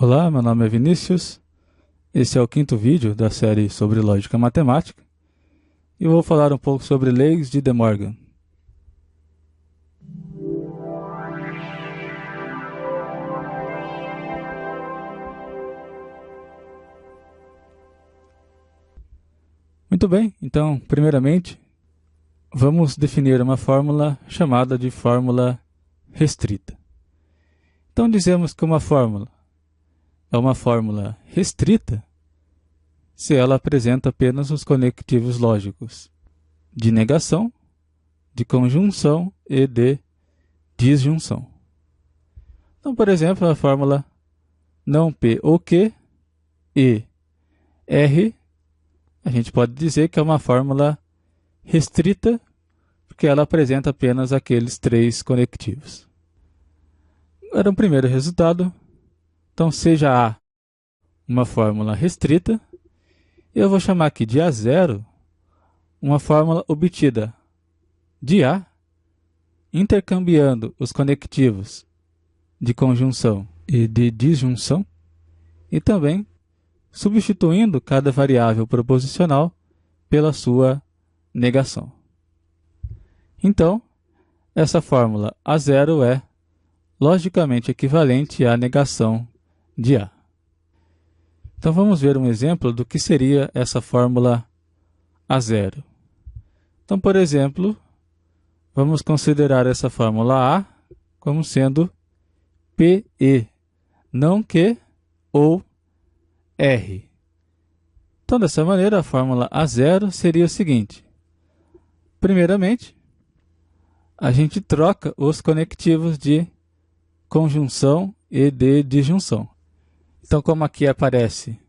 Olá, meu nome é Vinícius. Esse é o quinto vídeo da série sobre lógica matemática e eu vou falar um pouco sobre leis de De Morgan. Muito bem, então, primeiramente, vamos definir uma fórmula chamada de fórmula restrita. Então, dizemos que uma fórmula é uma fórmula restrita se ela apresenta apenas os conectivos lógicos de negação, de conjunção e de disjunção. Então, por exemplo, a fórmula não P ou Q e R, a gente pode dizer que é uma fórmula restrita porque ela apresenta apenas aqueles três conectivos. Agora, um primeiro resultado. Então, seja A uma fórmula restrita, eu vou chamar aqui de A0 uma fórmula obtida de A, intercambiando os conectivos de conjunção e de disjunção, e também substituindo cada variável proposicional pela sua negação. Então, essa fórmula A0 é logicamente equivalente à negação de A. Então, vamos ver um exemplo do que seria essa fórmula A0. Então, por exemplo, vamos considerar essa fórmula A como sendo PE, não Q ou R. Então, dessa maneira, a fórmula A0 seria o seguinte. Primeiramente, a gente troca os conectivos de conjunção e de disjunção. Então, como aqui aparece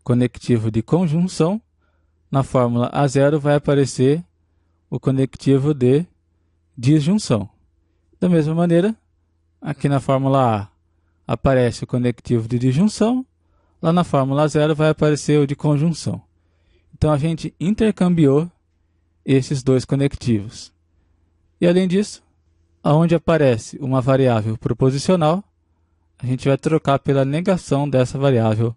conectivo de conjunção, na fórmula A0 vai aparecer o conectivo de disjunção. Da mesma maneira, aqui na fórmula A aparece o conectivo de disjunção, lá na fórmula A0 vai aparecer o de conjunção. Então, a gente intercambiou esses dois conectivos. E, além disso, onde aparece uma variável proposicional, a gente vai trocar pela negação dessa variável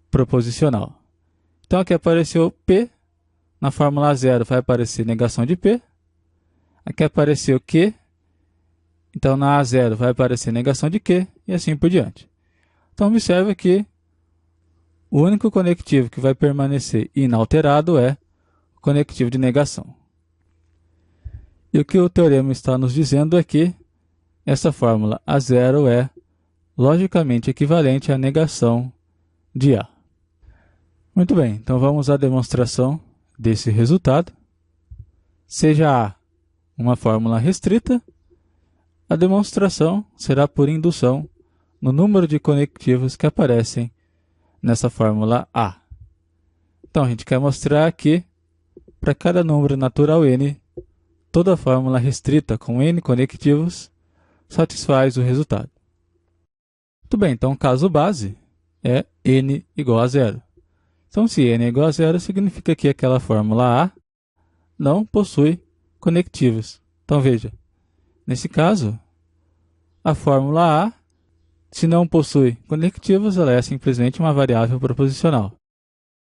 proposicional. Então, aqui apareceu P, na fórmula A0 vai aparecer negação de P. Aqui apareceu Q, então na A0 vai aparecer negação de Q, e assim por diante. Então, observe que o único conectivo que vai permanecer inalterado é o conectivo de negação. E o que o teorema está nos dizendo é que essa fórmula A0 é logicamente equivalente à negação de A. Muito bem, então vamos à demonstração desse resultado. Seja A uma fórmula restrita, a demonstração será por indução no número de conectivos que aparecem nessa fórmula A. Então, a gente quer mostrar que, para cada número natural n, toda fórmula restrita com n conectivos satisfaz o resultado. Muito bem, então o caso base é n igual a zero. Então, se n é igual a zero, significa que aquela fórmula A não possui conectivos. Então, veja, nesse caso, a fórmula A, se não possui conectivos, ela é simplesmente uma variável proposicional.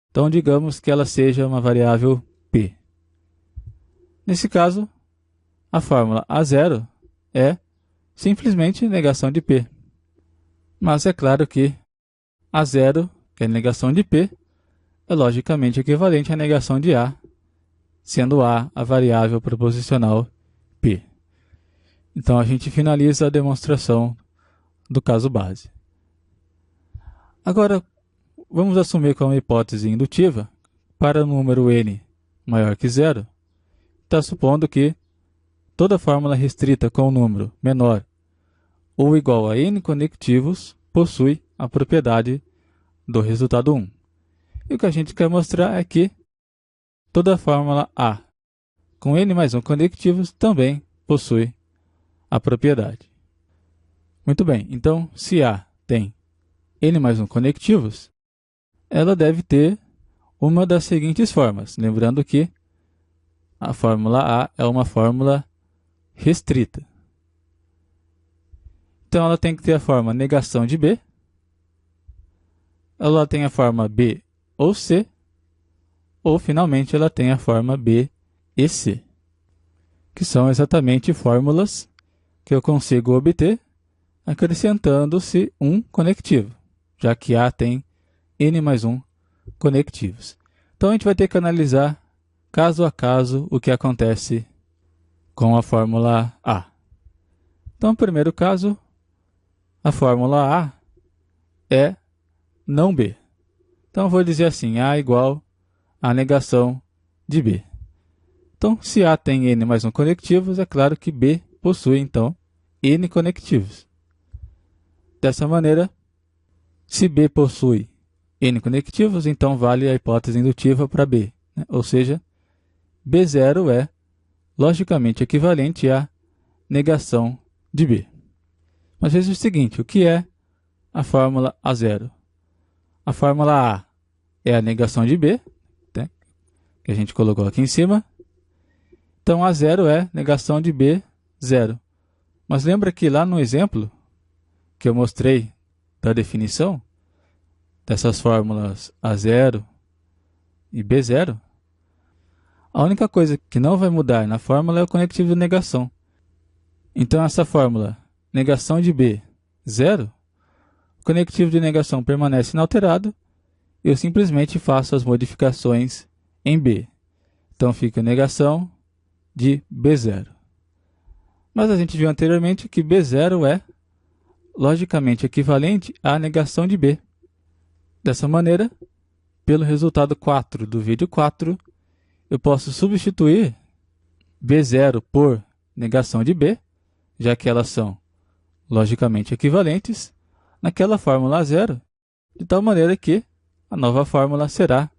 Então, digamos que ela seja uma variável P. Nesse caso, a fórmula A0 é simplesmente negação de P. Mas é claro que A0, que é negação de P, é logicamente equivalente à negação de A, sendo A a variável proposicional P. Então, a gente finaliza a demonstração do caso base. Agora, vamos assumir como hipótese indutiva, para o número n maior que zero, está supondo que toda fórmula restrita com um número menor ou igual a n conectivos possui a propriedade do resultado 1. E o que a gente quer mostrar é que toda fórmula A com n mais 1 conectivos também possui a propriedade. Muito bem, então se A tem n mais 1 conectivos, ela deve ter uma das seguintes formas. Lembrando que a fórmula A é uma fórmula restrita. Então, ela tem que ter a forma negação de B, ela tem a forma B ou C, ou finalmente ela tem a forma B e C, que são exatamente fórmulas que eu consigo obter acrescentando-se um conectivo, já que A tem N mais 1 conectivos. Então a gente vai ter que analisar caso a caso o que acontece com a fórmula A. Então, no primeiro caso, a fórmula A é não B. Então, eu vou dizer assim, A igual a negação de B. Então, se A tem N mais 1 conectivos, é claro que B possui, então, N conectivos. Dessa maneira, se B possui N conectivos, então vale a hipótese indutiva para B, né? Ou seja, B0 é logicamente equivalente à negação de B. Mas veja o seguinte, o que é a fórmula A0? A fórmula A é a negação de B, né, que a gente colocou aqui em cima. Então, A0 é negação de B0. Mas lembra que lá no exemplo que eu mostrei da definição dessas fórmulas A0 e B0, a única coisa que não vai mudar na fórmula é o conectivo de negação. Então, essa fórmula, negação de B, 0, o conectivo de negação permanece inalterado, eu simplesmente faço as modificações em B. Então, fica negação de B0. Mas a gente viu anteriormente que B0 é logicamente equivalente à negação de B. Dessa maneira, pelo resultado 4 do vídeo 4, eu posso substituir B0 por negação de B, já que elas são logicamente equivalentes, naquela fórmula A0, de tal maneira que a nova fórmula será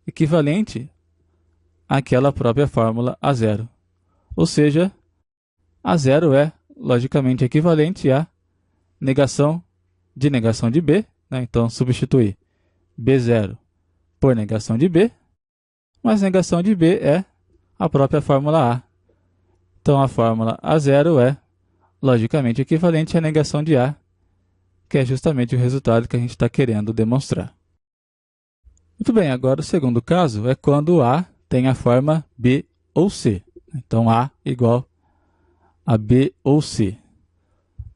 equivalente àquela própria fórmula A0. Ou seja, A0 é logicamente equivalente à negação de B, né? Então, substituir B0 por negação de B, mas negação de B é a própria fórmula A. Então, a fórmula A0 é logicamente equivalente à negação de A, que é justamente o resultado que a gente está querendo demonstrar. Muito bem, agora o segundo caso é quando A tem a forma B ou C. Então, A igual a B ou C.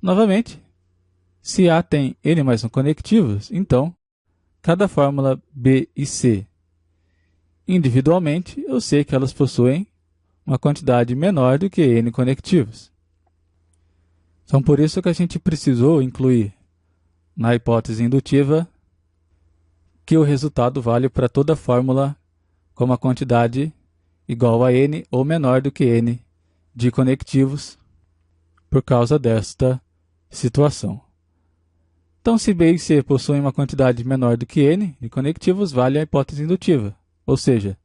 Novamente, se A tem N mais 1 conectivos, então, cada fórmula B e C individualmente, eu sei que elas possuem uma quantidade menor do que N conectivos. Então, por isso que a gente precisou incluir na hipótese indutiva que o resultado vale para toda fórmula com uma quantidade igual a N ou menor do que N de conectivos por causa desta situação. Então, se B e C possuem uma quantidade menor do que N de conectivos, vale a hipótese indutiva. Ou seja,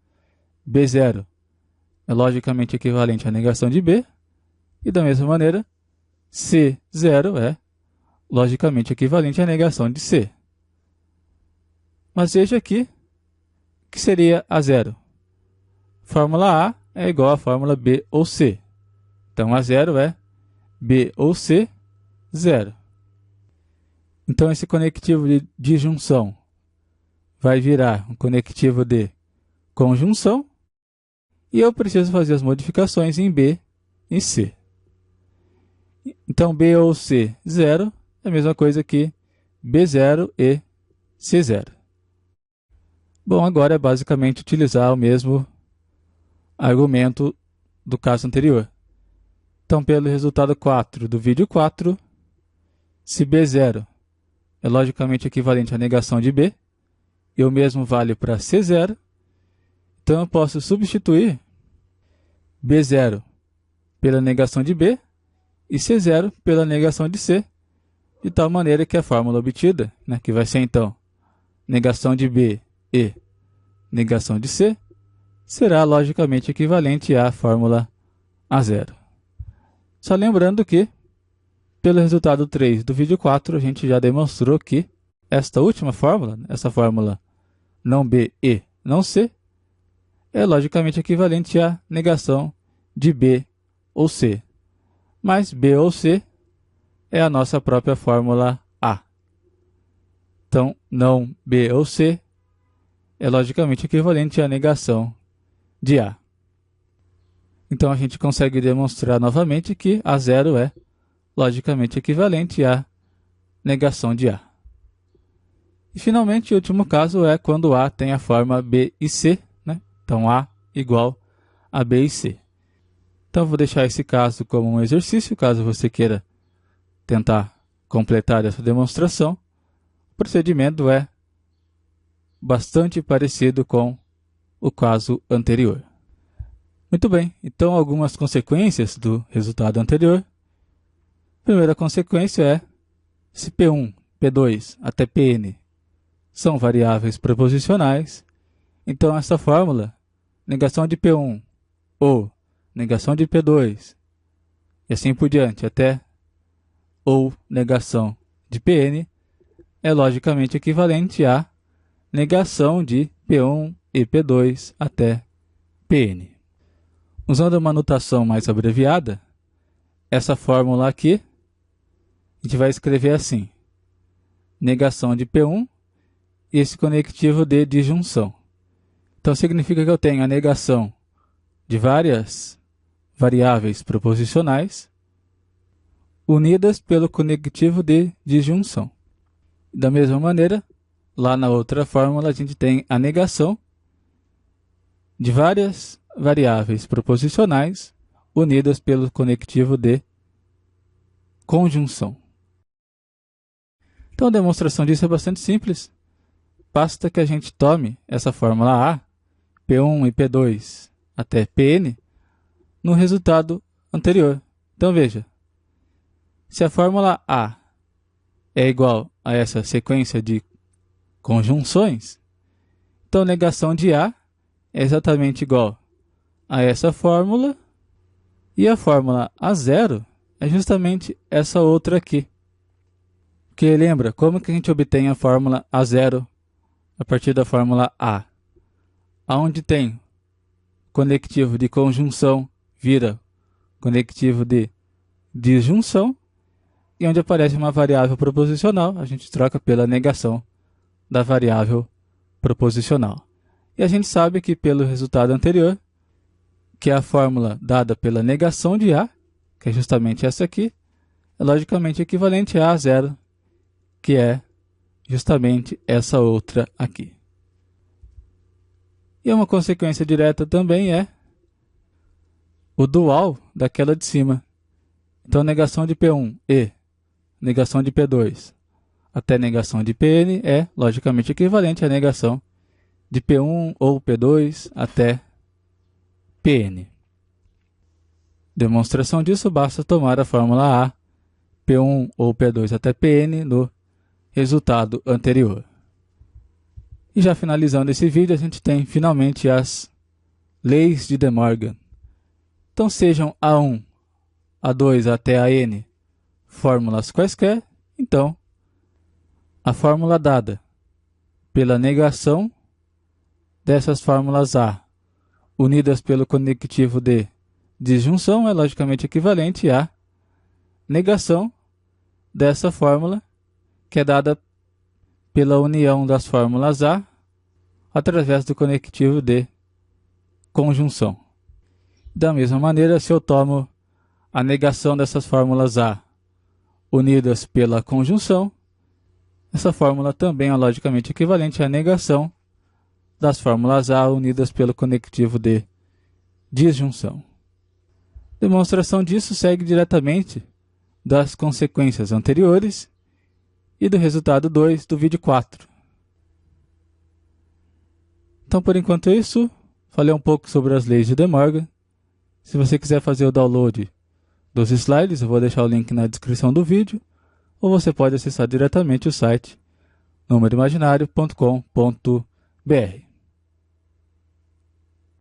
B0 é logicamente equivalente à negação de B, e da mesma maneira, C0 é logicamente equivalente à negação de C. Mas veja aqui que seria A0. Fórmula A é igual à fórmula B ou C. Então, A0 é B ou C, 0. Então, esse conectivo de disjunção vai virar um conectivo de conjunção, e eu preciso fazer as modificações em B e C. Então, B ou C, 0, é a mesma coisa que B0 e C0. Bom, agora é basicamente utilizar o mesmo argumento do caso anterior. Então, pelo resultado 4 do vídeo 4, se B0 é logicamente equivalente à negação de B, e o mesmo vale para C0, então eu posso substituir B0 pela negação de B e C0 pela negação de C, de tal maneira que a fórmula obtida, né, que vai ser então negação de B e negação de C, será logicamente equivalente à fórmula A0. Só lembrando que, pelo resultado 3 do vídeo 4, a gente já demonstrou que esta última fórmula, essa fórmula não B e não C, é logicamente equivalente à negação de B ou C. Mas B ou C é a nossa própria fórmula A. Então, não B ou C é logicamente equivalente à negação de A. Então, a gente consegue demonstrar novamente que A0 é logicamente equivalente à negação de A. E, finalmente, o último caso é quando A tem a forma B e C, né? Então, A igual a B e C. Então, vou deixar esse caso como um exercício, caso você queira tentar completar essa demonstração. O procedimento é bastante parecido com o caso anterior. Muito bem, então algumas consequências do resultado anterior. A primeira consequência é, se P1, P2 até Pn são variáveis proposicionais, então essa fórmula, negação de P1 ou negação de P2, e assim por diante, até ou negação de Pn, é logicamente equivalente à negação de P1 e P2 até Pn. Usando uma notação mais abreviada, essa fórmula aqui, a gente vai escrever assim: negação de P1 e esse conectivo de disjunção. Então, significa que eu tenho a negação de várias variáveis proposicionais unidas pelo conectivo de disjunção. Da mesma maneira, lá na outra fórmula, a gente tem a negação de várias variáveis proposicionais unidas pelo conectivo de conjunção. Então, a demonstração disso é bastante simples. Basta que a gente tome essa fórmula A, P1 e P2 até Pn, no resultado anterior. Então, veja, se a fórmula A é igual a essa sequência de conjunções, então negação de A é exatamente igual a essa fórmula, e a fórmula A0 é justamente essa outra aqui. Porque lembra, como que a gente obtém a fórmula A0 a partir da fórmula A? Aonde tem conectivo de conjunção vira conectivo de disjunção, e onde aparece uma variável proposicional, a gente troca pela negação da variável proposicional. E a gente sabe que pelo resultado anterior, que é a fórmula dada pela negação de A, que é justamente essa aqui, é logicamente equivalente a A0, que é justamente essa outra aqui. E uma consequência direta também é o dual daquela de cima. Então, negação de P1 e negação de P2 até negação de Pn é logicamente equivalente à negação de P1 ou P2 até Pn. Demonstração disso, basta tomar a fórmula A, P1 ou P2 até Pn no resultado anterior. E já finalizando esse vídeo, a gente tem finalmente as leis de De Morgan. Então, sejam A1, A2 até AN fórmulas quaisquer, então a fórmula dada pela negação dessas fórmulas A unidas pelo conectivo de disjunção é logicamente equivalente à negação dessa fórmula, que é dada pela união das fórmulas A através do conectivo de conjunção. Da mesma maneira, se eu tomo a negação dessas fórmulas A unidas pela conjunção, essa fórmula também é logicamente equivalente à negação das fórmulas A unidas pelo conectivo de disjunção. Demonstração disso segue diretamente das consequências anteriores e do resultado 2 do vídeo 4. Então, por enquanto é isso. Falei um pouco sobre as leis de De Morgan. Se você quiser fazer o download dos slides, eu vou deixar o link na descrição do vídeo, ou você pode acessar diretamente o site numeroimaginário.com.br.